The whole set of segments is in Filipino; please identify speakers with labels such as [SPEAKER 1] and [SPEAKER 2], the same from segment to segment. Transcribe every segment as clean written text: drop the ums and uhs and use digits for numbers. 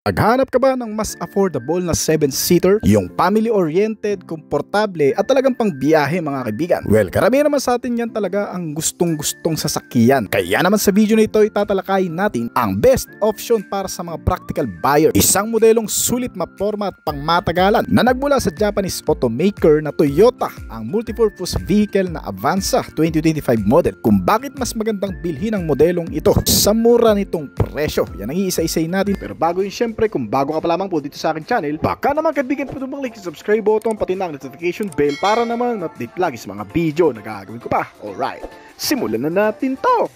[SPEAKER 1] Naghanap ka ba ng mas affordable na 7-seater? Yung family-oriented, komportable at talagang pang biyahe mga kaibigan? Well, karamihan naman sa atin yan talaga ang gustong-gustong sasakyan. Kaya naman sa video na ito itatalakayin natin ang best option para sa mga practical buyer. Isang modelong sulit maporma at pangmatagalan na nagmula sa Japanese automaker na Toyota, ang multipurpose vehicle na Avanza 2025 model. Kung bakit mas magandang bilhin ang modelong ito sa mura nitong presyo, yan ang iisa-isay natin. Pero bago yun, syempre, kung bago ka pa lamang po dito sa aking channel, baka naman kaibigan po tumalik sa subscribe button pati na ang notification bell para naman update lagi sa mga video na gagawin ko pa. Alright, simulan na natin to!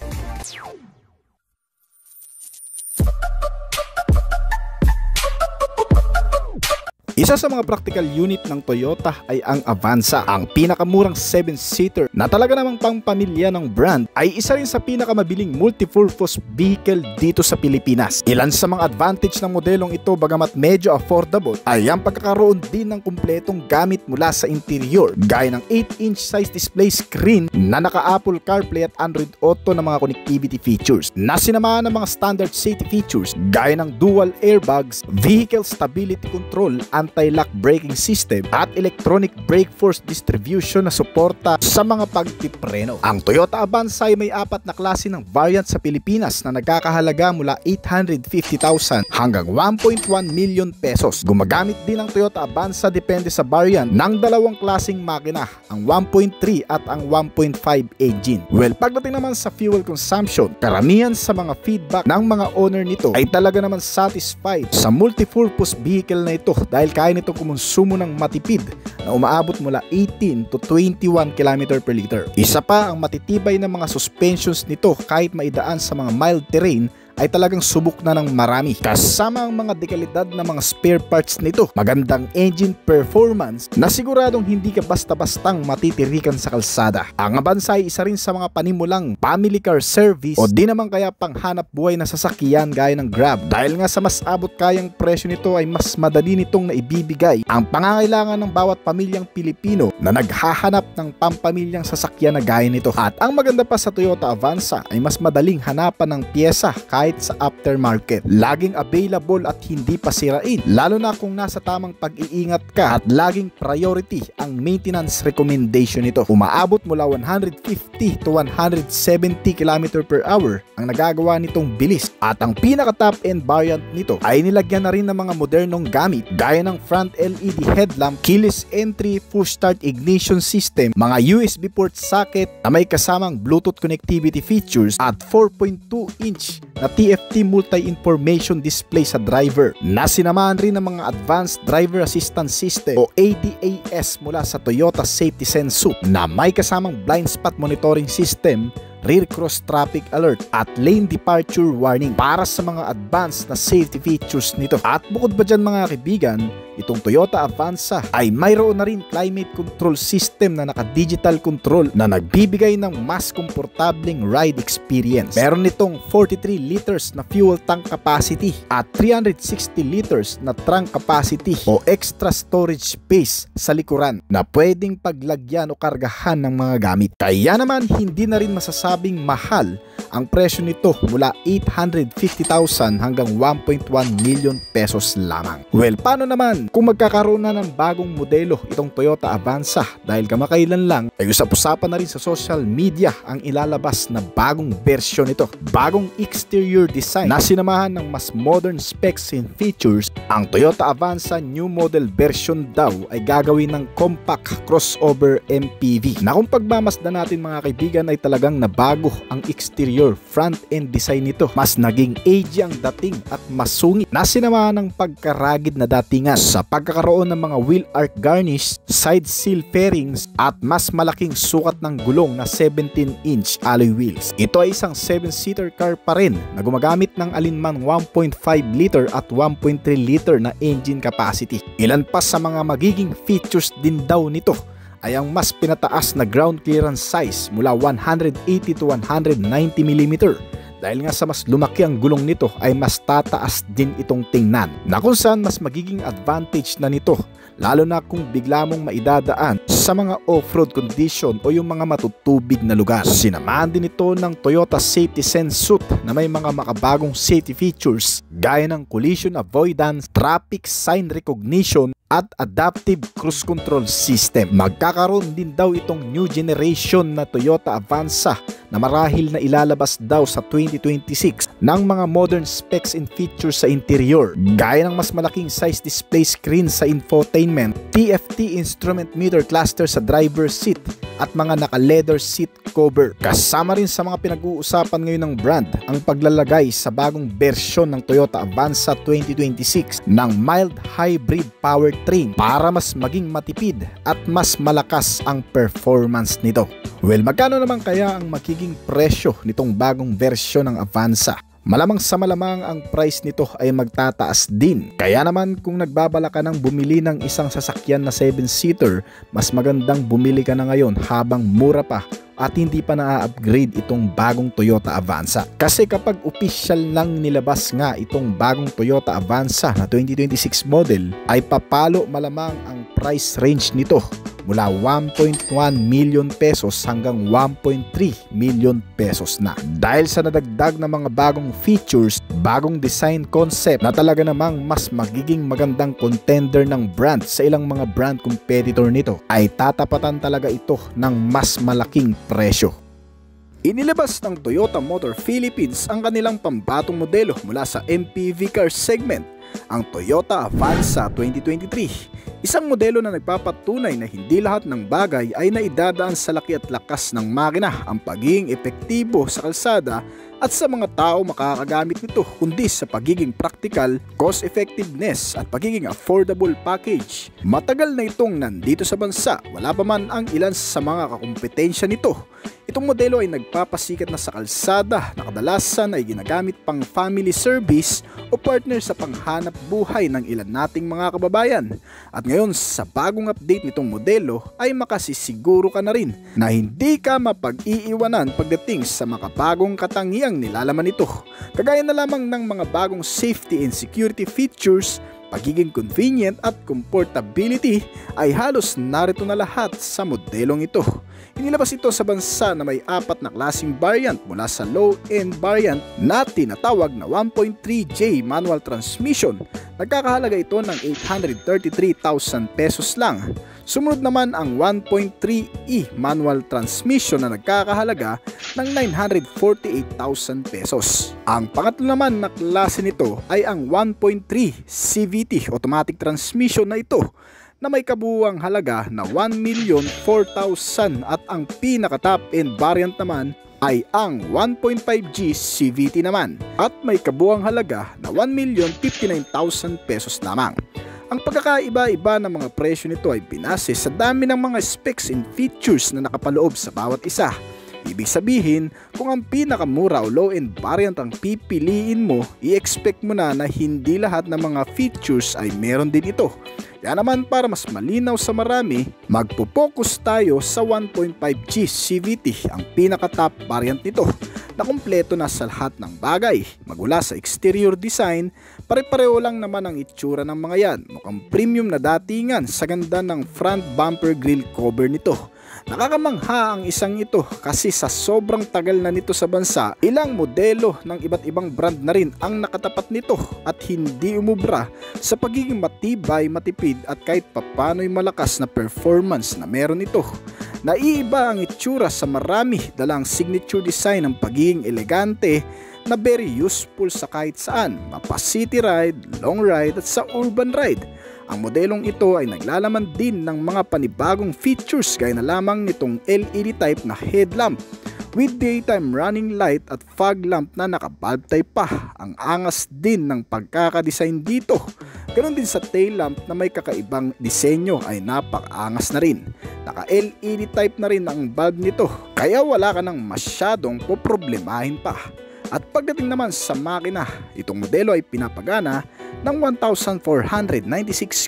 [SPEAKER 1] Isa sa mga practical unit ng Toyota ay ang Avanza. Ang pinakamurang 7-seater na talaga namang pangpamilya ng brand ay isa rin sa pinakamabiling multipurpose vehicle dito sa Pilipinas. Ilan sa mga advantage ng modelong ito bagamat medyo affordable ay ang pagkakaroon din ng kumpletong gamit mula sa interior gaya ng 8-inch size display screen na naka-Apple CarPlay at Android Auto na mga connectivity features na sinamahan ng mga standard safety features gaya ng dual airbags, vehicle stability control, anti-lock braking system at electronic brake force distribution na suporta sa mga pagpipreno. Ang Toyota Avanza ay may 4 na klase ng variant sa Pilipinas na nagkakahalaga mula 850,000 hanggang 1.1 million pesos. Gumagamit din ang Toyota Avanza depende sa variant ng dalawang klaseng makina, ang 1.3 at ang 1.5 engine. Well, pagdating naman sa fuel consumption, karamihan sa mga feedback ng mga owner nito ay talaga naman satisfied sa multipurpose vehicle na ito dahil kaya nito kumonsumo ng matipid na umaabot mula 18 to 21 km per liter. Isa pa ang matitibay ng mga suspensions nito kahit maidaan sa mga mild terrain ay talagang subok na ng marami. Kasama ang mga dekalidad na mga spare parts nito, magandang engine performance na siguradong hindi ka basta-bastang matitirikan sa kalsada. Ang Avanza ay isa rin sa mga panimulang family car service o di naman kaya panghanap buhay na sasakyan gaya ng Grab. Dahil nga sa mas abot kayang presyo nito ay mas madali nitong naibibigay ang pangangailangan ng bawat pamilyang Pilipino na naghahanap ng pampamilyang sasakyan na gaya nito. At ang maganda pa sa Toyota Avanza ay mas madaling hanapan ng piyesa kahit sa aftermarket. Laging available at hindi pa sirain, lalo na kung nasa tamang pag-iingat ka at laging priority ang maintenance recommendation nito. Umaabot mula 150 to 170 km per hour ang nagagawa nitong bilis. At ang pinaka top end variant nito ay nilagyan na rin ng mga modernong gamit gaya ng front LED headlamp, keyless entry, push start ignition system, mga USB port socket na may kasamang Bluetooth connectivity features at 4.2-inch na TFT multi-information display sa driver na sinamahan rin ng mga advanced driver assistance system o ADAS mula sa Toyota Safety Sense Suite na may kasamang blind spot monitoring system, rear cross traffic alert at lane departure warning para sa mga advanced na safety features nito. At bukod ba dyan mga kaibigan, itong Toyota Avanza ay mayroon na rin climate control system na naka-digital control na nagbibigay ng mas komportableng ride experience. Meron nitong 43 liters na fuel tank capacity at 360 liters na trunk capacity o extra storage space sa likuran na pwedeng paglagyan o kargahan ng mga gamit. Kaya naman hindi na rin masasabing mahal ang presyo nito mula 850,000 hanggang 1.1 million pesos lamang. Well, paano naman kung magkakaroon na ng bagong modelo itong Toyota Avanza? Dahil kamakailan lang ay usap-usapan na rin sa social media ang ilalabas na bagong version nito. Bagong exterior design na sinamahan ng mas modern specs and features. Ang Toyota Avanza new model version daw ay gagawin ng compact crossover MPV na kung pagmamasdan natin mga kaibigan ay talagang nabago ang exterior front end design nito. Mas naging edgy ang dating at masungit na sinamahan ng pagkaragid na datingan sa pagkakaroon ng mga wheel arch garnish, side seal fairings at mas malaking sukat ng gulong na 17-inch alloy wheels. Ito ay isang 7-seater car pa rin na gumagamit ng alinman 1.5 liter at 1.3 liter na engine capacity. Ilan pa sa mga magiging features din daw nito ay ang mas pinataas na ground clearance size mula 180 to 190 mm dahil nga sa mas lumaki ang gulong nito ay mas tataas din itong tingnan, na kung saan mas magiging advantage na nito lalo na kung bigla mong maidadaan sa mga off-road condition o yung mga matutubig na lugar. Sinamahan din ito ng Toyota Safety Sense Suit na may mga makabagong safety features gaya ng collision avoidance, traffic sign recognition at adaptive cruise control system. Magkakaroon din daw itong new generation na Toyota Avanza na marahil na ilalabas daw sa 2026 ng mga modern specs and features sa interior gaya ng mas malaking size display screen sa infotainment, TFT instrument meter cluster sa driver's seat at mga naka-leather seat cover. Kasama rin sa mga pinag-uusapan ngayon ng brand ang paglalagay sa bagong bersyon ng Toyota Avanza 2026 ng mild hybrid powertrain para mas maging matipid at mas malakas ang performance nito. Well, magkano naman kaya ang magiging presyo nitong bagong bersyon ng Avanza? Malamang sa malamang ang price nito ay magtataas din. Kaya naman kung nagbabala ka ng bumili ng isang sasakyan na 7-seater, mas magandang bumili ka na ngayon habang mura pa at hindi pa na-upgrade itong bagong Toyota Avanza. Kasi kapag official lang nilabas nga itong bagong Toyota Avanza na 2026 model, ay papalo malamang ang price range nito mula 1.1 million pesos hanggang 1.3 million pesos na. Dahil sa nadagdag na mga bagong features, bagong design concept na talaga namang mas magiging magandang contender ng brand sa ilang mga brand competitor nito, ay tatapatan talaga ito ng mas malaking presyo. Inilabas ng Toyota Motor Philippines ang kanilang pambatong modelo mula sa MPV car segment, ang Toyota Avanza 2023. Isang modelo na nagpapatunay na hindi lahat ng bagay ay naidadaan sa laki at lakas ng makina ang pagiging epektibo sa kalsada at sa mga tao makakagamit nito, kundi sa pagiging practical, cost effectiveness at pagiging affordable package. Matagal na itong nandito sa bansa, wala pa man ang ilan sa mga kakumpetensya nito. Itong modelo ay nagpapasikat na sa kalsada na kadalasan ay ginagamit pang family service o partner sa panghanap buhay ng ilan nating mga kababayan. At ngayon sa bagong update nitong modelo ay makasisiguro ka na rin na hindi ka mapag-iiwanan pagdating sa makabagong katangiang nilalaman nito. Kagaya na lamang ng mga bagong safety and security features, pagiging convenient at comfortability ay halos narito na lahat sa modelong ito. Inilabas ito sa bansa na may 4 na klaseng variant mula sa low-end variant na tinatawag na 1.3J manual transmission. Nagkakahalaga ito ng 833,000 pesos lang. Sumunod naman ang 1.3E manual transmission na nagkakahalaga ng 948,000 pesos. Ang pangatlo naman na klase nito ay ang 1.3 CVT automatic transmission na ito na may kabuuang halaga na 1,004,000 at ang pinaka-top end variant naman ay ang 1.5G CVT naman at may kabuuang halaga na 1,059,000 pesos lamang. Ang pagkakaiba-iba ng mga presyo nito ay binase sa dami ng mga specs and features na nakapaloob sa bawat isa. Ibig sabihin, kung ang pinakamura o low-end variant ang pipiliin mo, i-expect mo na hindi lahat ng mga features ay meron din ito. Kaya naman para mas malinaw sa marami, magpo-focus tayo sa 1.5G CVT, ang pinaka-top variant nito, na kumpleto na sa lahat ng bagay. Magmula sa exterior design, pare-pareho lang naman ang itsura ng mga yan. Mukhang premium na datingan sa ganda ng front bumper grill cover nito. Nakakamangha ang isang ito kasi sa sobrang tagal na nito sa bansa, ilang modelo ng iba't ibang brand na rin ang nakatapat nito at hindi umubra sa pagiging matibay, matipid at kahit papano'y malakas na performance na meron ito. Naiiba ang itsura sa marami dala ang signature design ng pagiging elegante na very useful sa kahit saan, mapa city ride, long ride at sa urban ride. Ang modelong ito ay naglalaman din ng mga panibagong features gaya na lamang nitong LED type na headlamp with daytime running light at fog lamp na naka-bulb type pa. Ang angas din ng pagkakadesign dito. Ganon din sa tail lamp na may kakaibang disenyo ay napaka-angas na rin. Naka-LED type na rin ang bulb nito kaya wala ka nang masyadong poproblemahin pa. At pagdating naman sa makina, itong modelo ay pinapagana ng 1,496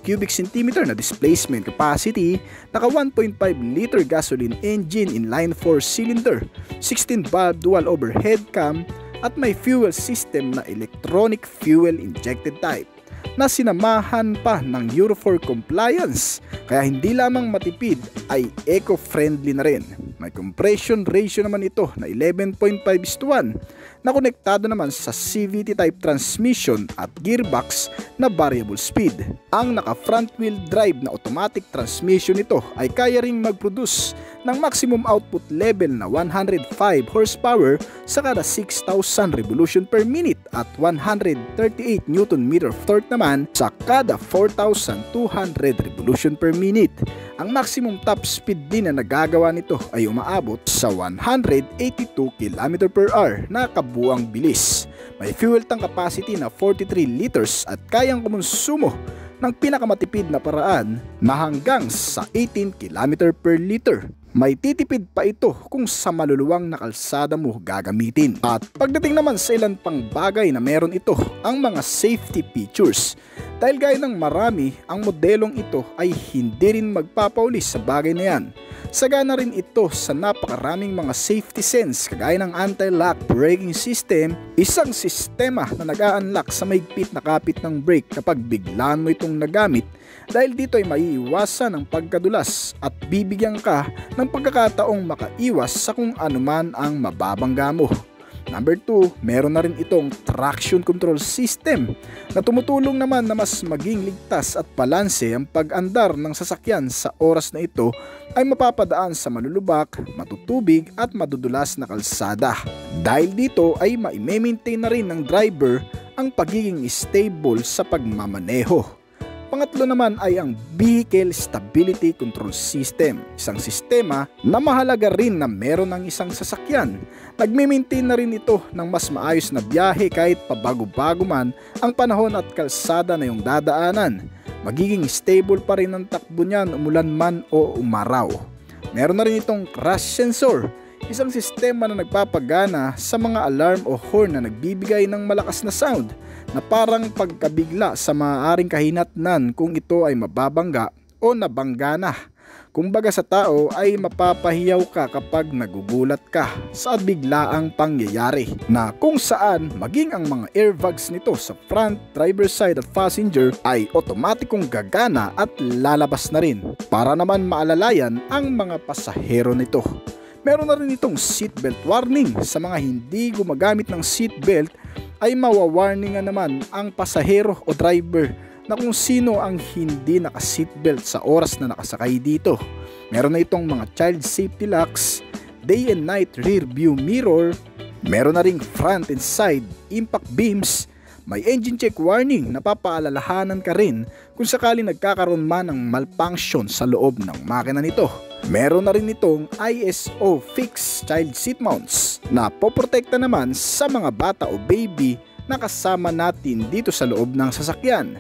[SPEAKER 1] cubic centimeter na displacement capacity, naka 1.5 liter gasoline engine inline 4 cylinder, 16 valve dual overhead cam, at may fuel system na electronic fuel injected type na sinamahan pa ng Euro 4 compliance, kaya hindi lamang matipid ay eco-friendly na rin. May compression ratio naman ito na 11.5:1 na konektado naman sa CVT type transmission at gearbox na variable speed. Ang naka front wheel drive na automatic transmission nito ay kaya ring mag-produce ng maximum output level na 105 horsepower sa kada 6,000 revolution per minute at 138 Nm of torque naman sa kada 4,200 revolution per minute. Ang maximum top speed din na nagagawa nito ay umaabot sa 182 km/h na kabuang bilis. May fuel tank capacity na 43 liters at kayang kumonsumo ng pinakamatipid na paraan na hanggang sa 18 km/liter. May titipid pa ito kung sa maluluwang na kalsada mo gagamitin. At pagdating naman sa ilan pang bagay na meron ito, ang mga safety features. Dahil gaya ng marami, ang modelong ito ay hindi rin magpapaulis sa bagay na yan. Sagana rin ito sa napakaraming mga safety sense kagaya ng anti-lock braking system, isang sistema na nag-a-unlock sa mahigpit na kapit ng brake kapag biglaan mo itong nagamit. Dahil dito ay maiiwasan ang pagkadulas at bibigyan ka ng pagkakataong makaiwas sa kung anuman ang mababangga mo. Number 2, meron na rin itong traction control system na tumutulong naman na mas maging ligtas at balanse ang pag-andar ng sasakyan sa oras na ito ay mapapadaan sa malulubak, matutubig at madudulas na kalsada. Dahil dito ay ma-maintain na rin ng driver ang pagiging stable sa pagmamaneho. Pangatlo naman ay ang Vehicle Stability Control System, isang sistema na mahalaga rin na meron ng isang sasakyan. Nagme-maintain na rin ito ng mas maayos na biyahe kahit pabago-bago man ang panahon at kalsada na yung dadaanan. Magiging stable pa rin ang takbo niyan umulan man o umaraw. Meron na rin itong crash sensor, isang sistema na nagpapagana sa mga alarm o horn na nagbibigay ng malakas na sound na parang pagkabigla sa maaaring kahinatnan kung ito ay mababangga o nabangga na. Kumbaga sa tao ay mapapahiyaw ka kapag nagugulat ka sa biglaang pangyayari, na kung saan maging ang mga airbags nito sa front, driver side at passenger ay otomatikong gagana at lalabas na rin para naman maalalayan ang mga pasahero nito. Meron na rin itong seatbelt warning. Sa mga hindi gumagamit ng seatbelt ay mawawarningan naman ang pasahero o driver na kung sino ang hindi naka-seatbelt sa oras na nakasakay dito. Meron na itong mga child safety locks, day and night rear view mirror, meron na ring front and side impact beams, may engine check warning na papaalalahanan ka rin kung sakaling nagkakaroon man ng malfunction sa loob ng makina nito. Meron na rin itong ISO fixed child seat mounts na poprotekta naman sa mga bata o baby na kasama natin dito sa loob ng sasakyan.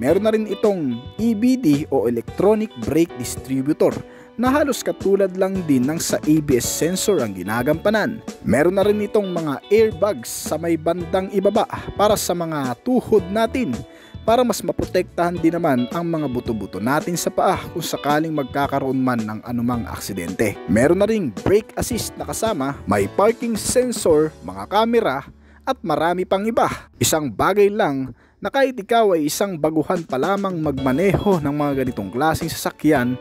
[SPEAKER 1] Meron na rin itong EBD o electronic brake distributor na halos katulad lang din ng sa ABS sensor ang ginagampanan. Meron na rin itong mga airbags sa may bandang ibaba para sa mga tuhod natin, para mas maprotektahan din naman ang mga buto-buto natin sa paa kung sakaling magkakaroon man ng anumang aksidente. Meron na ring brake assist na kasama, may parking sensor, mga kamera at marami pang iba. Isang bagay lang na kahit ikaw ay isang baguhan pa lamang magmaneho ng mga ganitong klaseng sasakyan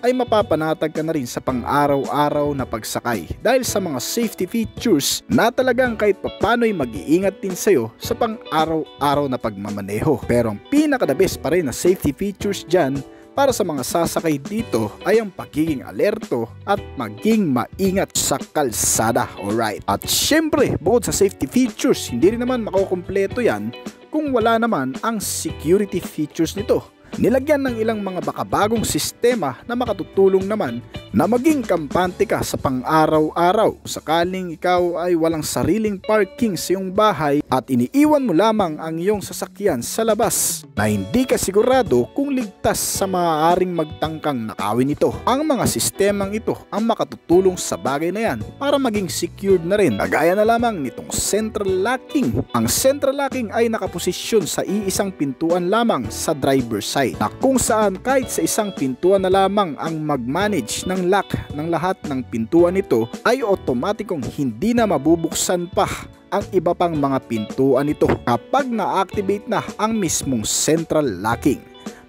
[SPEAKER 1] ay mapapanatag ka na rin sa pang-araw-araw na pagsakay dahil sa mga safety features na talagang kahit papano'y mag-iingat din sa'yo sa pang-araw-araw na pagmamaneho. Pero ang pinaka-the best pa rin na safety features dyan para sa mga sasakay dito ay ang pagiging alerto at maging maingat sa kalsada. Alright. At syempre, bukod sa safety features, hindi rin naman makukumpleto yan kung wala naman ang security features nito. Nilagyan ng ilang mga bakabagong sistema na makatutulong naman na maging kampante ka sa pang-araw-araw sakaling ikaw ay walang sariling parking sa iyong bahay at iniiwan mo lamang ang iyong sasakyan sa labas na hindi ka sigurado kung ligtas sa maaaring magtangkang nakawin ito. Ang mga sistemang ito ang makatutulong sa bagay na yan para maging secured na rin. Kagaya na lamang nitong central locking. Ang central locking ay nakaposisyon sa iisang pintuan lamang sa driver's side, na kung saan kahit sa isang pintuan na lamang ang mag-manage ng lock ng lahat ng pintuan nito ay otomatikong hindi na mabubuksan pa ang iba pang mga pintuan nito kapag na-activate na ang mismong central locking.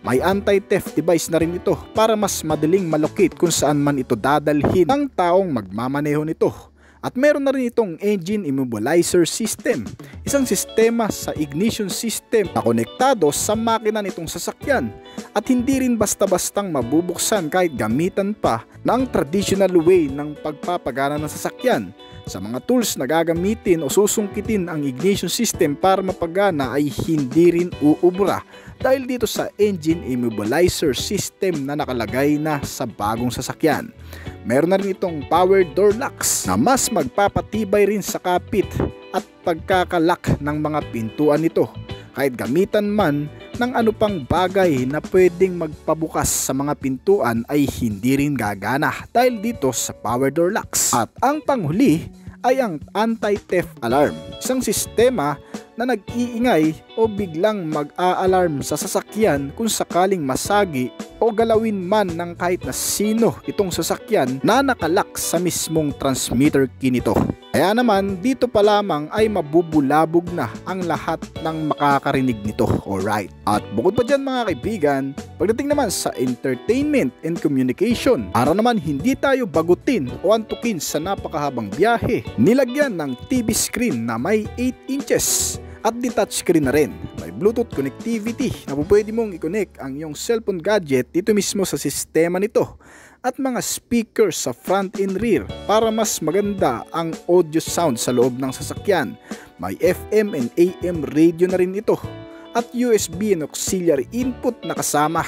[SPEAKER 1] May anti-theft device na rin ito para mas madaling malocate kung saan man ito dadalhin ng taong magmamaneho nito. At meron na rin itong engine immobilizer system, isang sistema sa ignition system na konektado sa makina nitong sasakyan at hindi rin basta-bastang mabubuksan kahit gamitan pa ng traditional way ng pagpapagana ng sasakyan. Sa mga tools na gagamitin o susungkitin ang ignition system para mapagana ay hindi rin uubra dahil dito sa engine immobilizer system na nakalagay na sa bagong sasakyan. Meron na rin itong power door locks na mas magpapatibay rin sa kapit at pagkakalak ng mga pintuan nito kahit gamitan man ng ano pang bagay na pwedeng magpabukas sa mga pintuan ay hindi rin gagana dahil dito sa power door locks. At ang panghuli ay ang anti-theft alarm, isang sistema na nag-iingay o biglang mag-a-alarm sa sasakyan kung sakaling masagi o galawin man ng kahit na sino itong sasakyan na nakalak sa mismong transmitter key nito. Kaya naman dito pa lamang ay mabubulabog na ang lahat ng makakarinig nito. Alright. At bukod pa dyan mga kaibigan, pagdating naman sa entertainment and communication, para naman hindi tayo bagutin o antukin sa napakahabang biyahe, nilagyan ng TV screen na may 8 inches at di touchscreen na rin. May Bluetooth connectivity na pwede mong i-connect ang iyong cellphone gadget dito mismo sa sistema nito at mga speakers sa front and rear para mas maganda ang audio sound sa loob ng sasakyan. May FM and AM radio na rin ito at USB and auxiliary input na kasama.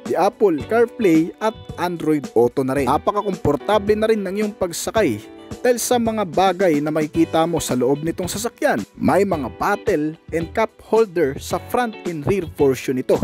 [SPEAKER 1] The Apple CarPlay at Android Auto na rin. Napaka-komportable na rin ng iyong pagsakay dahil sa mga bagay na makikita mo sa loob nitong sasakyan. May mga bottle and cup holder sa front and rear portion nito.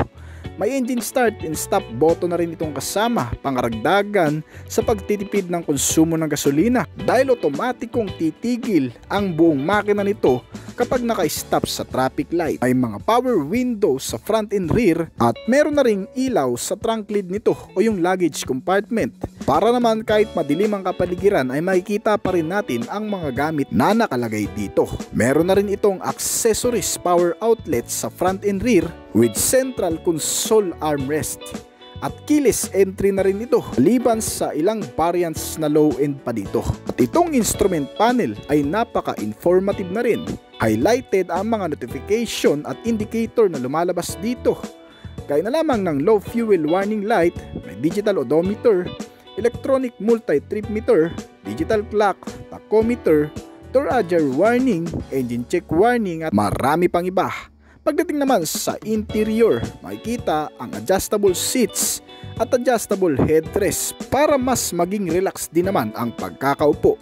[SPEAKER 1] May engine start and stop button na rin itong kasama, pangaragdagan sa pagtitipid ng konsumo ng gasolina dahil otomatikong titigil ang buong makina nito kapag naka-stop sa traffic light. May mga power windows sa front and rear at meron na ring ilaw sa trunk lid nito o yung luggage compartment. Para naman kahit madilim ang kapaligiran ay makikita pa rin natin ang mga gamit na nakalagay dito. Meron na rin itong accessories power outlet sa front and rear with central console armrest. At keyless entry na rin ito maliban sa ilang variants na low end pa dito. At itong instrument panel ay napaka-informative na rin. Highlighted ang mga notification at indicator na lumalabas dito. Gaya na lamang ng low fuel warning light, may digital odometer, electronic multi-trip meter, digital clock, tachometer, door ajar warning, engine check warning at marami pang iba. Pagdating naman sa interior, makikita ang adjustable seats at adjustable headrest para mas maging relax din naman ang pagkakaupo.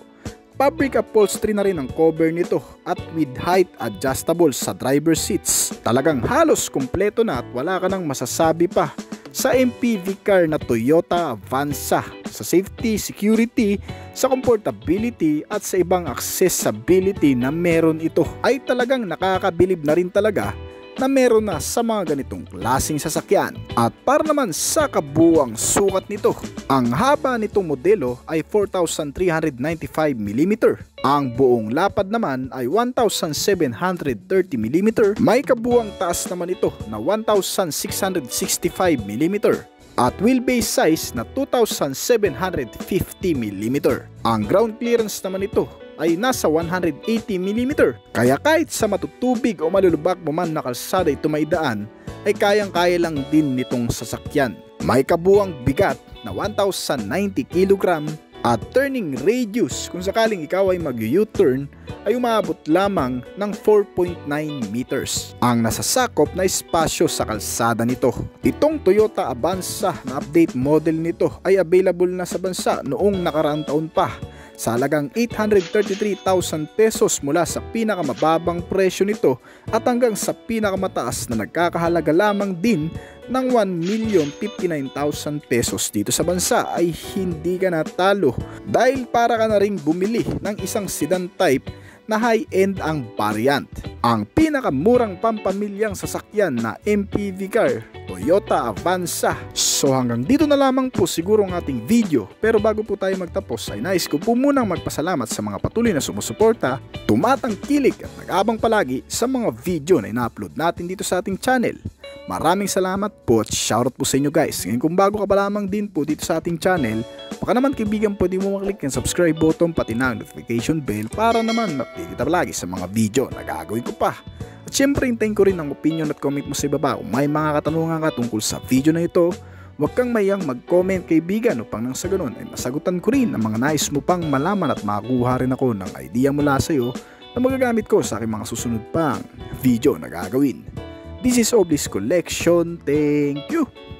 [SPEAKER 1] Fabric upholstery na rin ang cover nito at with height adjustable sa driver seats. Talagang halos kumpleto na at wala ka nang masasabi pa sa MPV car na Toyota Avanza. Sa safety, security, sa comfortability at sa ibang accessibility na meron ito ay talagang nakakabilib na rin talaga na meron na sa mga ganitong klaseng sasakyan. At para naman sa kabuuang sukat nito, ang haba nitong modelo ay 4,395mm. Ang buong lapad naman ay 1,730mm. May kabuuang taas naman ito na 1,665mm. At wheelbase size na 2,750mm. Ang ground clearance naman ito ay nasa 180mm. Kaya kahit sa matutubig o malulubak mo man na kalsada ito may daan, ay kayang-kaya lang din nitong sasakyan. May kabuuang bigat na 1,090kg at turning radius kung sakaling ikaw ay mag-U-turn ay umabot lamang ng 4.9 meters. Ang nasasakop na espasyo sa kalsada nito. Itong Toyota Avanza na update model nito ay available na sa bansa noong nakaraang taon pa sa halagang 833,000 pesos mula sa pinakamababang presyo nito at hanggang sa pinakamataas na nagkakahalaga lamang din ng 1,059,000 pesos dito sa bansa ay hindi ka natalo dahil para ka na ring bumili ng isang sedan type na high-end ang variant. Ang pinakamurang pampamilyang sasakyan na MPV car Toyota Avanza. So hanggang dito na lamang po siguro ang ating video, pero bago po tayo magtapos ay nais ko po munang magpasalamat sa mga patuloy na sumusuporta, tumatangkilik at nag-abang palagi sa mga video na ina-upload natin dito sa ating channel. Maraming salamat po at shoutout po sa inyo guys. Ngayon kung bago ka pa lamang din po dito sa ating channel, baka naman kaibigan pwede mo maklik ng subscribe button pati na notification bell para naman ma-update kita palagi sa mga video na gagawin ko pa. At syempre hintayin ko rin ang opinion at comment mo sa ibaba kung may mga katanungan ka tungkol sa video na ito. Huwag kang mayang mag-comment kaibigan upang nang sa ganun ay masagutan ko rin ang mga nais mo pang malaman at makakuha rin ako ng idea mula sa iyo na magagamit ko sa aking mga susunod pang video na gagawin. This is Oblis Collection. Thank you!